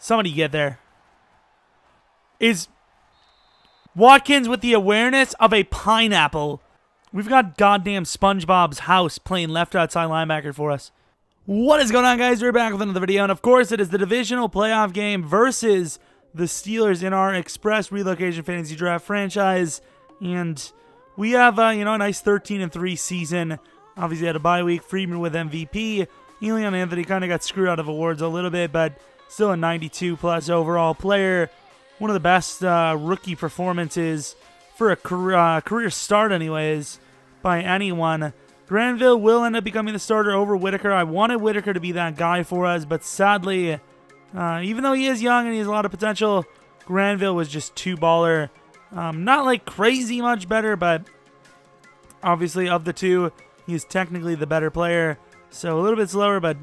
Somebody get there. Is Watkins with the awareness of a pineapple. We've got goddamn SpongeBob's house playing left outside linebacker for us. What is going on, guys? We're back with another video, and of course it is the divisional playoff game versus the Steelers in our Express Relocation Fantasy Draft franchise. And we have, a nice 13-3 season. Obviously had a bye week. Freeman with MVP. Elion Anthony kind of got screwed out of awards a little bit, but still a 92-plus overall player. One of the best rookie performances for a career start anyways by anyone. Granville will end up becoming the starter over Whitaker. I wanted Whitaker to be that guy for us, but sadly, even though he is young and he has a lot of potential, Granville was just too baller. Not like crazy much better, but obviously of the two, he's technically the better player. So a little bit slower, but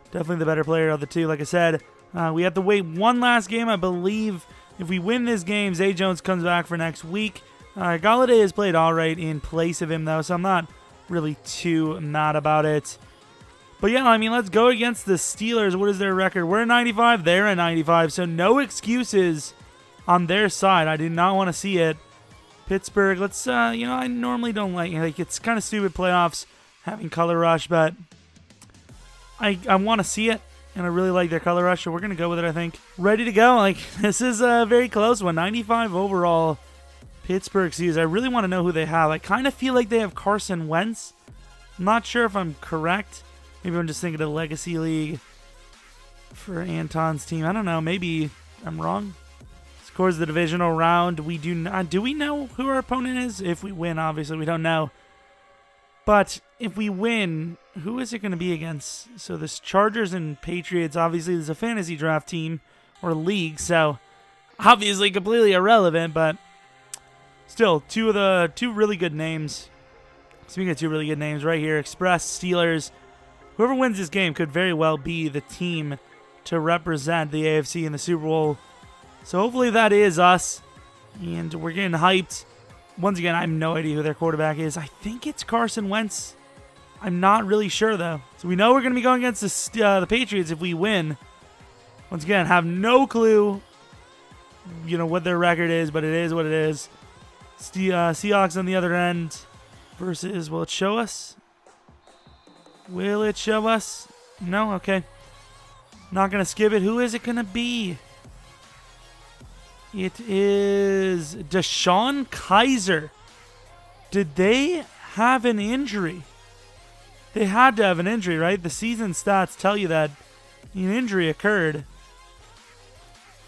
definitely the better player of the two. Like I said, we have to wait one last game, I believe. If we win this game, Zay Jones comes back for next week. Galladay has played all right in place of him, though, so I'm not really too mad about it. But yeah, I mean, let's go against the Steelers. What is their record? We're at 95. They're at 95, so no excuses on their side. I do not want to see it. Pittsburgh, let's, I normally don't like it's kind of stupid playoffs having color rush, but I want to see it. And I really like their color rush, so we're going to go with it, I think. Ready to go. Like, this is a very close one. 95 overall Pittsburgh Steelers. I really want to know who they have. I kind of feel like they have Carson Wentz. I'm not sure if I'm correct. Maybe I'm just thinking of the Legacy League for Anton's team. I don't know. Maybe I'm wrong. Scores the divisional round. We do not. Do we know who our opponent is? If we win, obviously, we don't know. But if we win, who is it going to be against? So this Chargers and Patriots, obviously there's a fantasy draft team or league, so obviously completely irrelevant, but still two really good names. Speaking of two really good names right here, Express Steelers. Whoever wins this game could very well be the team to represent the AFC in the Super Bowl. So hopefully that is us, and we're getting hyped. Once again, I have no idea who their quarterback is. I think it's Carson Wentz. I'm not really sure, though. So we know we're going to be going against the Patriots if we win. Once again, have no clue, what their record is, but it is what it is. Seahawks on the other end versus, will it show us? Will it show us? No? Okay. Not going to skip it. Who is it going to be? It is Deshaun Kaiser. Did they have an injury? They had to have an injury, right? The season stats tell you that an injury occurred.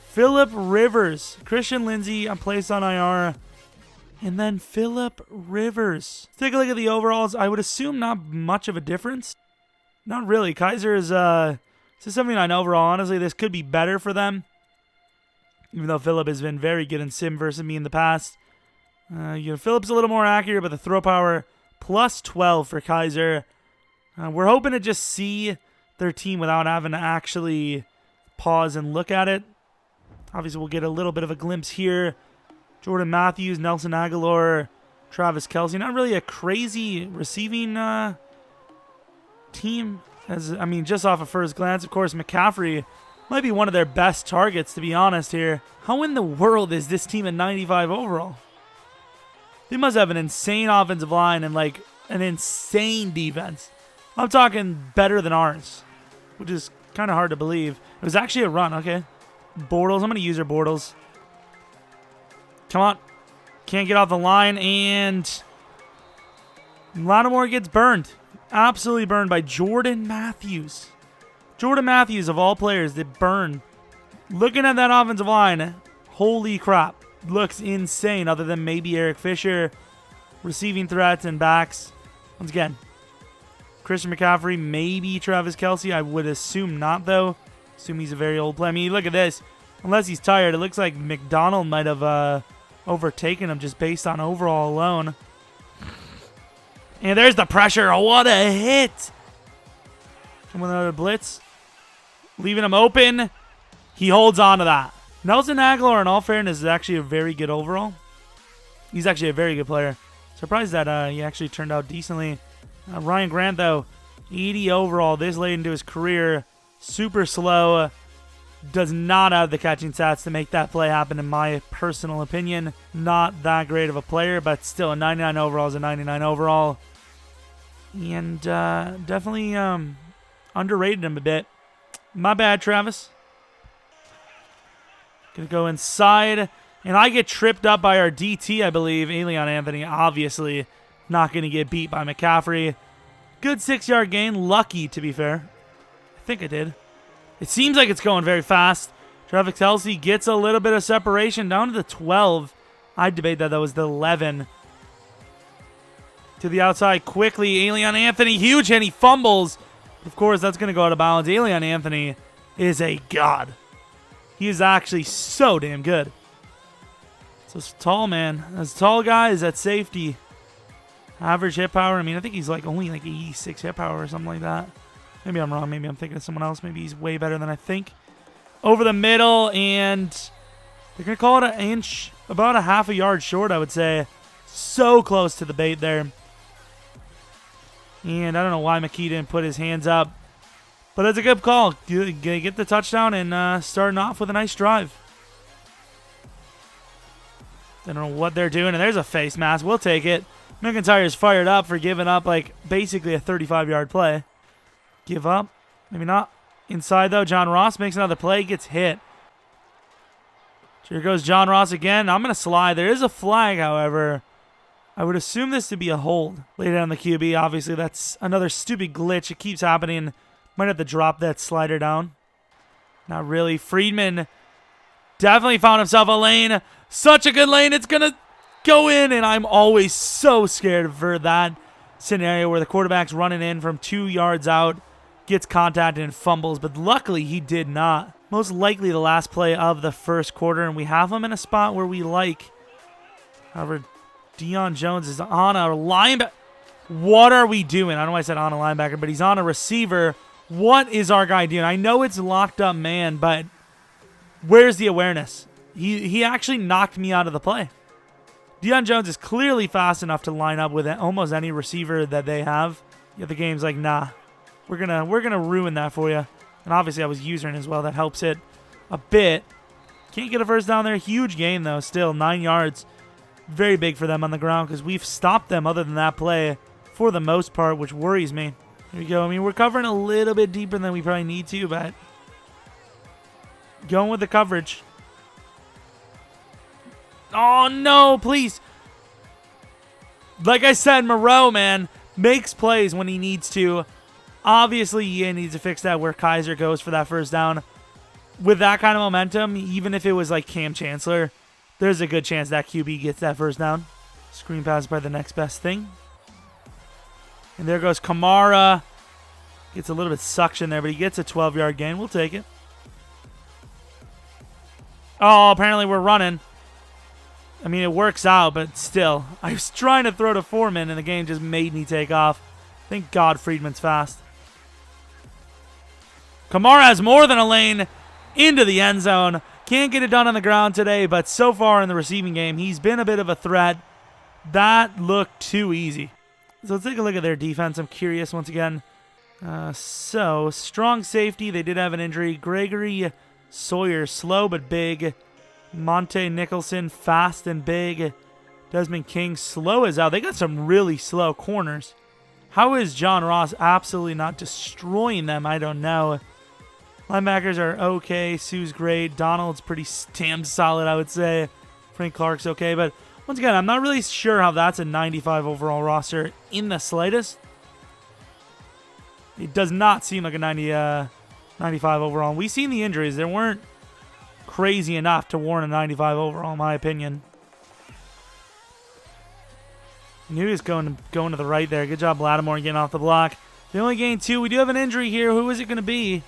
Phillip Rivers. Christian Lindsay placed on IR. And then Phillip Rivers. Let's take a look at the overalls. I would assume not much of a difference. Not really. Kaiser is 79 overall. Honestly, this could be better for them. Even though Phillip has been very good in sim versus me in the past. Phillip's a little more accurate, but the throw power plus 12 for Kaiser. We're hoping to just see their team without having to actually pause and look at it. Obviously, we'll get a little bit of a glimpse here. Jordan Matthews, Nelson Aguilar, Travis Kelce. Not really a crazy receiving team. Just off of first glance. Of course, McCaffrey might be one of their best targets, to be honest here. How in the world is this team at 95 overall? They must have an insane offensive line and, an insane defense. I'm talking better than ours, which is kind of hard to believe. It was actually a run, okay. Bortles, I'm going to use her Bortles. Come on. Can't get off the line, and Lattimore gets burned. Absolutely burned by Jordan Matthews. Jordan Matthews, of all players, that burn. Looking at that offensive line, holy crap. Looks insane, other than maybe Eric Fisher. Receiving threats and backs. Once again, Christian McCaffrey, maybe Travis Kelce. I would assume not, though. Assume he's a very old player. I mean, look at this. Unless he's tired, it looks like McDonald might have overtaken him just based on overall alone. And there's the pressure. What a hit. Come on, another blitz. Leaving him open. He holds on to that. Nelson Aguilar, in all fairness, is actually a very good overall. He's actually a very good player. Surprised that he actually turned out decently. Ryan Grant, though, 80 overall this late into his career. Super slow. Does not have the catching stats to make that play happen, in my personal opinion. Not that great of a player, but still a 99 overall is a 99 overall. And definitely underrated him a bit. My bad, Travis. Gonna go inside, and I get tripped up by our DT, I believe. Leon Anthony, obviously not gonna get beat by McCaffrey. Good 6-yard gain. Lucky, to be fair. I think I did. It seems like it's going very fast. Travis Kelce gets a little bit of separation down to the 12. I'd debate that was the 11. To the outside quickly. Leon Anthony, huge, and he fumbles. Of course, that's going to go out of bounds. Leon Anthony is a god. He is actually so damn good. So it's tall, man. As tall guys at safety. Average hit power. I mean, I think he's only 86 hit power or something like that. Maybe I'm wrong. Maybe I'm thinking of someone else. Maybe he's way better than I think. Over the middle, and they're going to call it an inch. About a half a yard short, I would say. So close to the bait there. And I don't know why McKee didn't put his hands up. But it's a good call. Get the touchdown and starting off with a nice drive. I don't know what they're doing. And there's a face mask. We'll take it. McIntyre's fired up for giving up basically a 35-yard play. Give up. Maybe not. Inside, though. John Ross makes another play. Gets hit. Here goes John Ross again. I'm going to slide. There is a flag, however. I would assume this to be a hold. Lay down the QB. Obviously, that's another stupid glitch. It keeps happening. Might have to drop that slider down. Not really. Friedman definitely found himself a lane. Such a good lane. It's going to go in, and I'm always so scared for that scenario where the quarterback's running in from 2 yards out, gets contacted and fumbles, but luckily he did not. Most likely the last play of the first quarter, and we have him in a spot where we like. However, Deion Jones is on a linebacker. What are we doing? I don't know why I said on a linebacker, but he's on a receiver. What is our guy doing? I know it's locked up man, but where's the awareness? He actually knocked me out of the play. Deion Jones is clearly fast enough to line up with almost any receiver that they have. Yet the game's like, nah, we're gonna ruin that for you. And obviously I was using as well. That helps it a bit. Can't get a first down there. Huge gain though. Still 9 yards. Very big for them on the ground because we've stopped them other than that play for the most part, which worries me. Here we go. I mean, we're covering a little bit deeper than we probably need to, but going with the coverage. Oh, no, please. Like I said, Moreau, man, makes plays when he needs to. Obviously, he needs to fix that where Kaiser goes for that first down. With that kind of momentum, even if it was like Cam Chancellor, there's a good chance that QB gets that first down. Screen pass by the next best thing. And there goes Kamara. Gets a little bit suction there, but he gets a 12-yard gain. We'll take it. Oh, apparently we're running. I mean, it works out, but still. I was trying to throw to Foreman, and the game just made me take off. Thank God Friedman's fast. Kamara has more than a lane into the end zone. Can't get it done on the ground today, but so far in the receiving game, he's been a bit of a threat. That looked too easy. So let's take a look at their defense. I'm curious once again. So, strong safety. They did have an injury. Gregory Sawyer, slow but big. Monte Nicholson, fast and big. Desmond King, slow as out. They got some really slow corners. How is John Ross absolutely not destroying them? I don't know. Linebackers are okay. Sue's great. Donald's pretty damn solid, I would say. Frank Clark's okay. But once again, I'm not really sure how that's a 95 overall roster in the slightest. It does not seem like a 95 overall. And we've seen the injuries. They weren't crazy enough to warrant a 95 overall, in my opinion. Knew he was going to the right there. Good job, Lattimore, getting off the block. They only gained 2. We do have an injury here. Who is it going to be?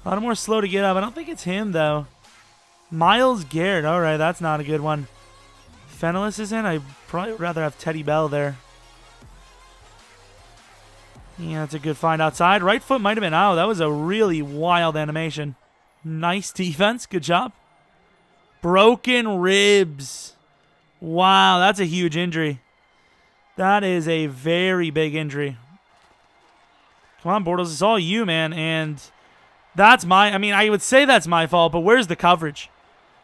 Lattimore's slow to get up. I don't think it's him, though. Myles Garrett. All right, that's not a good one. Fenellis is in. I'd probably rather have Teddy Bell there. Yeah, that's a good find outside. Right foot might have been out. That was a really wild animation. Nice defense. Good job. Broken ribs. Wow, that's a huge injury. That is a very big injury. Come on, Bortles. It's all you, man. And That's I mean, I would say that's my fault, but where's the coverage?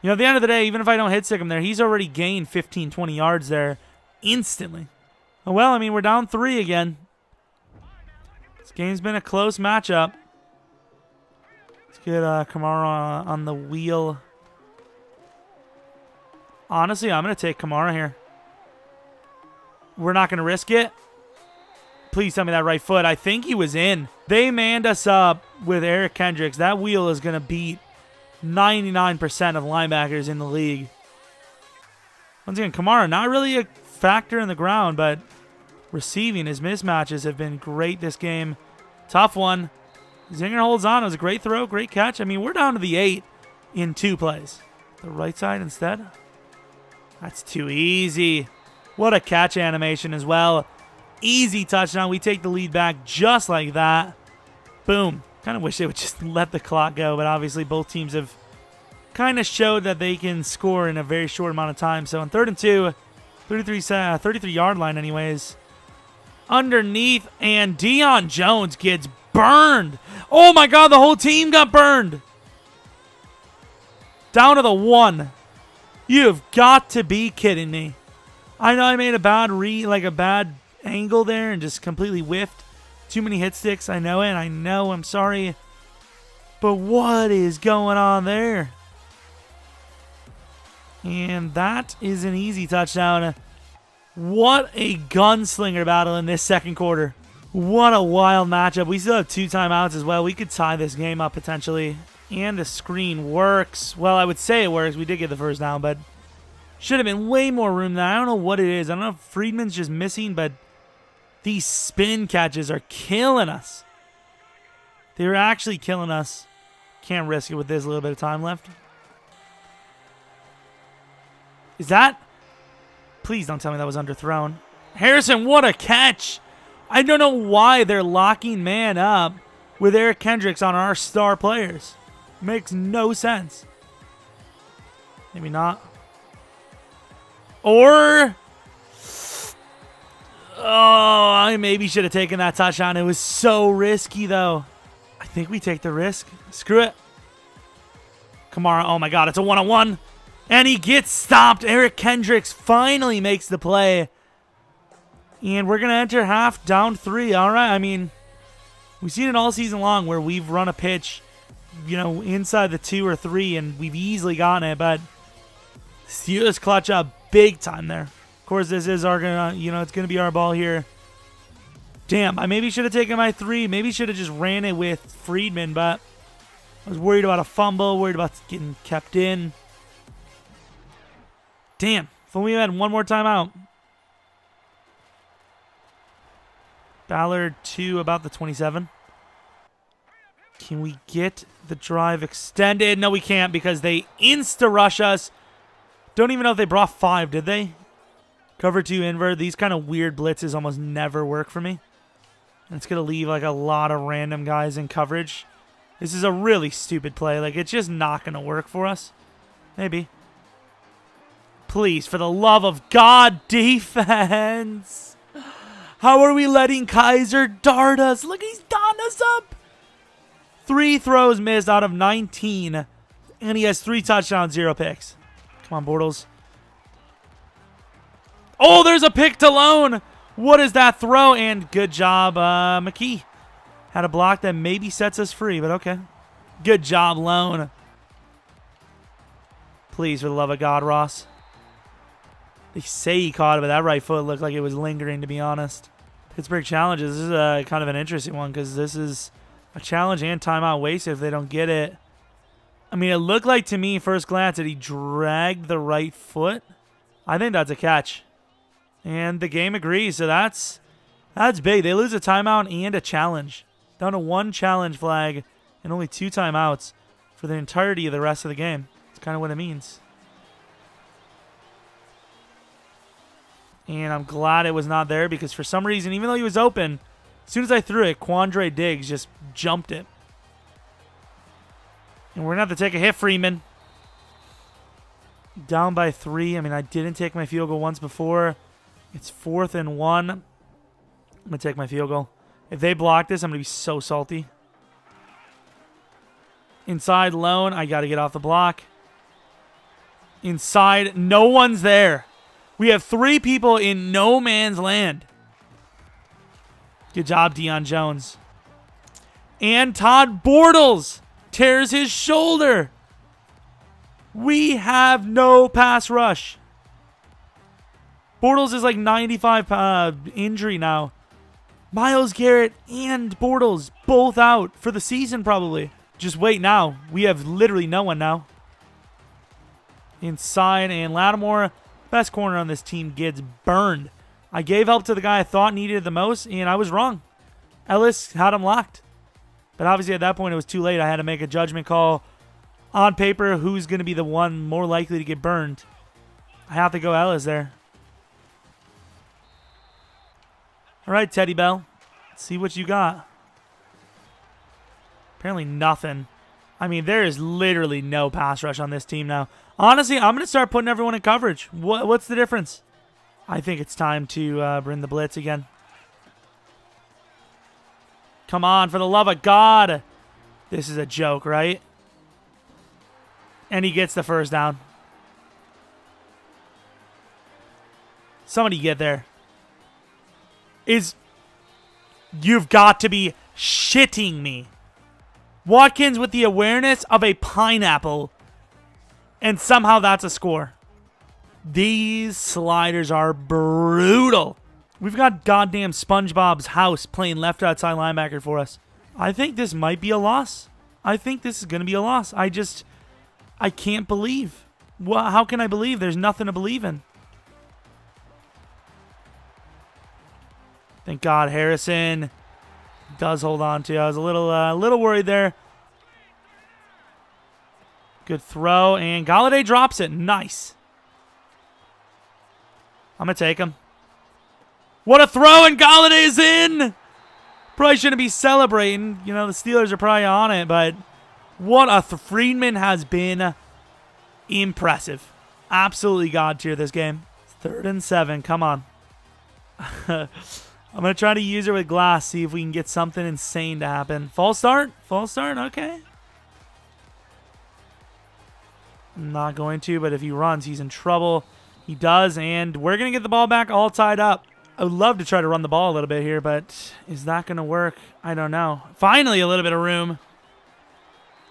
You know, at the end of the day, even if I don't hit stick him there, he's already gained 15, 20 yards there instantly. Oh, well, I mean, we're down 3 again. This game's been a close matchup. Let's get Kamara on the wheel. Honestly, I'm going to take Kamara here. We're not going to risk it. Please tell me that right foot. I think he was in. They manned us up with Eric Kendricks. That wheel is going to beat 99% of linebackers in the league. Once again, Kamara, not really a factor in the ground, but receiving, his mismatches have been great this game. Tough one. Zinger holds on. It was a great throw, great catch. I mean, we're down to the 8 in 2 plays. The right side instead. That's too easy. What a catch animation as well. Easy touchdown. We take the lead back just like that. Boom. Kind of wish they would just let the clock go, but obviously both teams have kind of showed that they can score in a very short amount of time. So on 3rd and 2, 33-yard line anyways. Underneath, and Deion Jones gets burned. Oh my God, the whole team got burned. Down to the 1. You've got to be kidding me. I know I made a bad a bad angle there and just completely whiffed. Too many hit sticks. I know it. I know. I'm sorry. But what is going on there? And that is an easy touchdown. What a gunslinger battle in this second quarter. What a wild matchup. We still have 2 timeouts as well. We could tie this game up potentially. And the screen works. Well, I would say it works. We did get the first down, but should have been way more room there. I don't know what it is. I don't know if Friedman's just missing, but these spin catches are killing us. They're actually killing us. Can't risk it with this little bit of time left. Is that? Please don't tell me that was underthrown. Harrison, what a catch. I don't know why they're locking man up with Eric Kendricks on our star players. Makes no sense. Maybe not. Or... oh, I maybe should have taken that touchdown. It was so risky, though. I think we take the risk. Screw it. Kamara, oh my God, it's a one-on-one. And he gets stopped. Eric Kendricks finally makes the play. And we're going to enter half down 3. All right, I mean, we've seen it all season long where we've run a pitch, you know, inside the 2 or 3, and we've easily gotten it. But Steelers clutch up big time there. Of course, this is our, it's going to be our ball here. Damn, I maybe should have taken my 3. Maybe should have just ran it with Friedman, but I was worried about a fumble, worried about getting kept in. Damn, if only we had one more timeout. Ballard to about the 27. Can we get the drive extended? No, we can't because they insta-rush us. Don't even know if they brought 5, did they? Cover 2 invert. These kind of weird blitzes almost never work for me. And it's going to leave like a lot of random guys in coverage. This is a really stupid play. Like, it's just not going to work for us. Maybe. Please, for the love of God, defense. How are we letting Kaiser dart us? Look, he's darting us up. 3 throws missed out of 19. And he has 3 touchdowns, 0 picks. Come on, Bortles. Oh, there's a pick to Lone. What is that throw? And good job, McKee. Had a block that maybe sets us free, but okay. Good job, Lone. Please, for the love of God, Ross. They say he caught it, but that right foot looked like it was lingering, to be honest. Pittsburgh challenges. This is kind of an interesting one because this is a challenge and timeout wasted if they don't get it. I mean, it looked like to me, first glance, that he dragged the right foot. I think that's a catch. And the game agrees, so that's big. They lose a timeout and a challenge. Down to 1 challenge flag and only 2 timeouts for the entirety of the rest of the game. That's kind of what it means. And I'm glad it was not there because for some reason, even though he was open, as soon as I threw it, Quandre Diggs just jumped it. And we're going to have to take a hit, Freeman. Down by 3. I mean, I didn't take my field goal once before. It's 4th and 1. I'm going to take my field goal. If they block this, I'm going to be so salty. Inside lone. I got to get off the block. Inside. No one's there. We have 3 people in no man's land. Good job, Deion Jones. And Todd Bortles tears his shoulder. We have no pass rush. Bortles is like 95 injury now. Myles Garrett and Bortles both out for the season probably. Just wait now. We have literally no one now. Inside, and Lattimore, best corner on this team, gets burned. I gave help to the guy I thought needed it the most, and I was wrong. Ellis had him locked. But obviously at that point it was too late. I had to make a judgment call on paper who's going to be the one more likely to get burned. I have to go Ellis there. All right, Teddy Bell. Let's see what you got. Apparently nothing. I mean, there is literally no pass rush on this team now. Honestly, I'm going to start putting everyone in coverage. What's the difference? I think it's time to bring the blitz again. Come on, for the love of God. This is a joke, right? And he gets the first down. Somebody get there. You've got to be shitting me. Watkins with the awareness of a pineapple, and somehow that's a score. These sliders are brutal. We've got goddamn SpongeBob's house playing left outside linebacker for us. I think this might be a loss. I think this is going to be a loss. I can't believe. How can I believe? There's nothing to believe in. Thank God Harrison does hold on to. I was a little worried there. Good throw, and Galladay drops it. Nice. I'm going to take him. What a throw, and Galladay's in! Probably shouldn't be celebrating. You know, the Steelers are probably on it, but what a Freeman has been impressive. Absolutely God tier this game. 3rd and 7. Come on. I'm going to try to use her with glass, see if we can get something insane to happen. False start? False start? Okay. I'm not going to, but if he runs, he's in trouble. He does, and we're going to get the ball back all tied up. I would love to try to run the ball a little bit here, but is that going to work? I don't know. Finally, a little bit of room.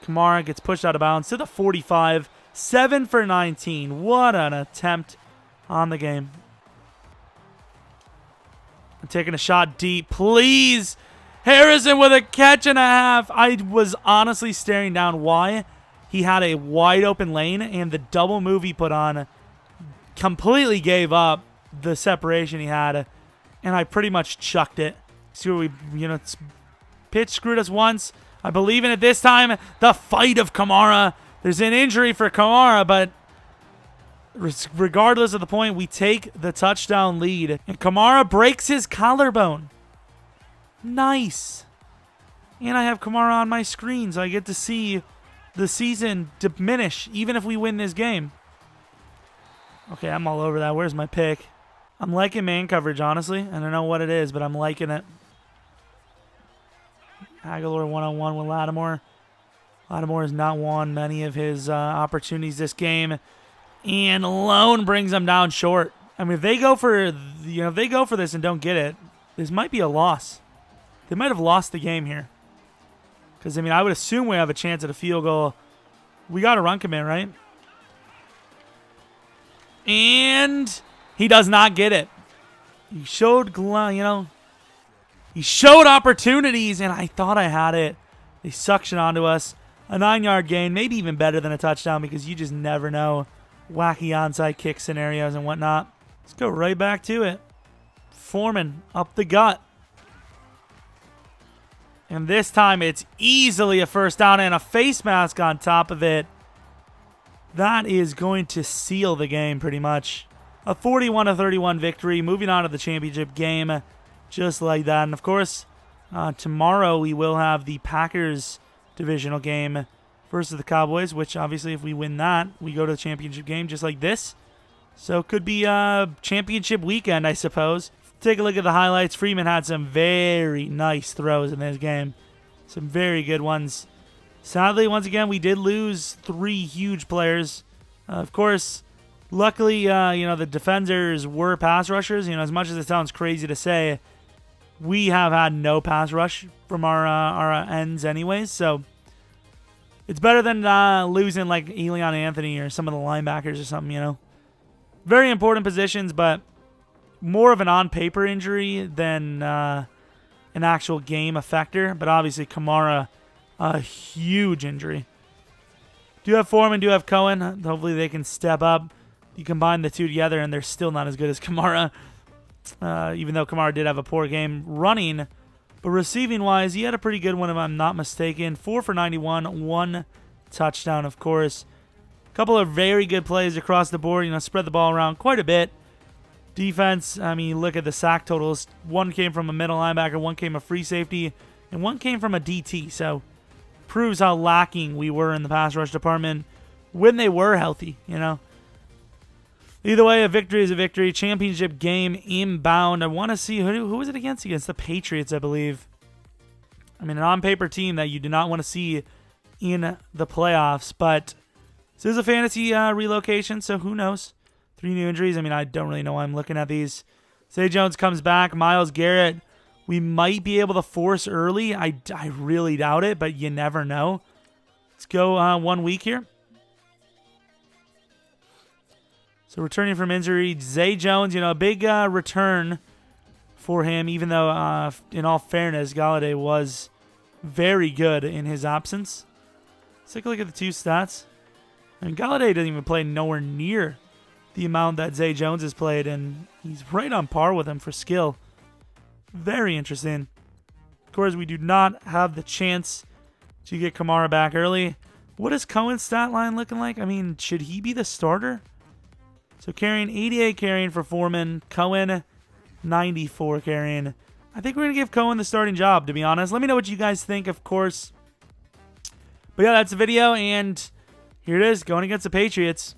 Kamara gets pushed out of bounds to the 45. 7 for 19. What an attempt on the game. I'm taking a shot deep. Please. Harrison with a catch and a half. I was honestly staring down why he had a wide open lane, and the double move he put on completely gave up the separation he had, and I pretty much chucked it. See what pitch screwed us once. I believe in it this time. The fight of Kamara. There's an injury for Kamara, but regardless of the point, we take the touchdown lead. And Kamara breaks his collarbone. Nice. And I have Kamara on my screen, so I get to see the season diminish, even if we win this game. Okay, I'm all over that. Where's my pick? I'm liking man coverage, honestly. I don't know what it is, but I'm liking it. Aguilar one-on-one with Lattimore. Lattimore has not won many of his opportunities this game. And Lone brings them down short. I mean, if they go for this and don't get it, this might be a loss. They might have lost the game here. Because, I mean, I would assume we have a chance at a field goal. We got a run command, right? And he does not get it. He showed, he showed opportunities, and I thought I had it. They suction onto us. A 9-yard gain, maybe even better than a touchdown, because you just never know. Wacky onside kick scenarios and whatnot. Let's go right back to it. Foreman up the gut. And this time it's easily a first down and a face mask on top of it. That is going to seal the game pretty much. A 41-31 victory. Moving on to the championship game just like that. And of course, tomorrow we will have the Packers divisional game versus the Cowboys, which obviously if we win that, we go to the championship game just like this. So it could be a championship weekend, I suppose. Take a look at the highlights. Freeman had some very nice throws in this game. Some very good ones. Sadly, once again, we did lose 3 huge players. Of course, luckily, the defenders were pass rushers. As much as it sounds crazy to say, we have had no pass rush from our ends anyways. So it's better than losing like Elion Anthony or some of the linebackers or something, Very important positions, but more of an on-paper injury than an actual game effector. But obviously, Kamara, a huge injury. Do have Foreman, do have Cohen. Hopefully they can step up. You combine the two together, and they're still not as good as Kamara. Even though Kamara did have a poor game running. But receiving-wise, he had a pretty good one, if I'm not mistaken. 4 for 91, 1 touchdown, of course. A couple of very good plays across the board. Spread the ball around quite a bit. Defense, look at the sack totals. 1 came from a middle linebacker, 1 came a free safety, and 1 came from a DT. So, proves how lacking we were in the pass rush department when they were healthy, Either way, a victory is a victory. Championship game inbound. I want to see who was it against? Against the Patriots, I believe. An on-paper team that you do not want to see in the playoffs. But this is a fantasy relocation, so who knows? 3 new injuries. I don't really know why I'm looking at these. Zay Jones comes back. Myles Garrett, we might be able to force early. I really doubt it, but you never know. Let's go 1 week here. So returning from injury, Zay Jones, a big return for him, even though, in all fairness, Galladay was very good in his absence. Let's take a look at the 2 stats. Galladay doesn't even play nowhere near the amount that Zay Jones has played, and he's right on par with him for skill. Very interesting. Of course, we do not have the chance to get Kamara back early. What is Cohen's stat line looking like? Should he be the starter? So carrying 88 carrying for Foreman. Cohen, 94 carrying. I think we're going to give Cohen the starting job, to be honest. Let me know what you guys think, of course. But yeah, that's the video, and here it is, going against the Patriots.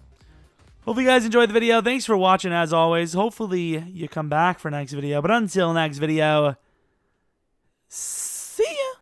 Hopefully you guys enjoyed the video. Thanks for watching, as always. Hopefully you come back for next video. But until next video,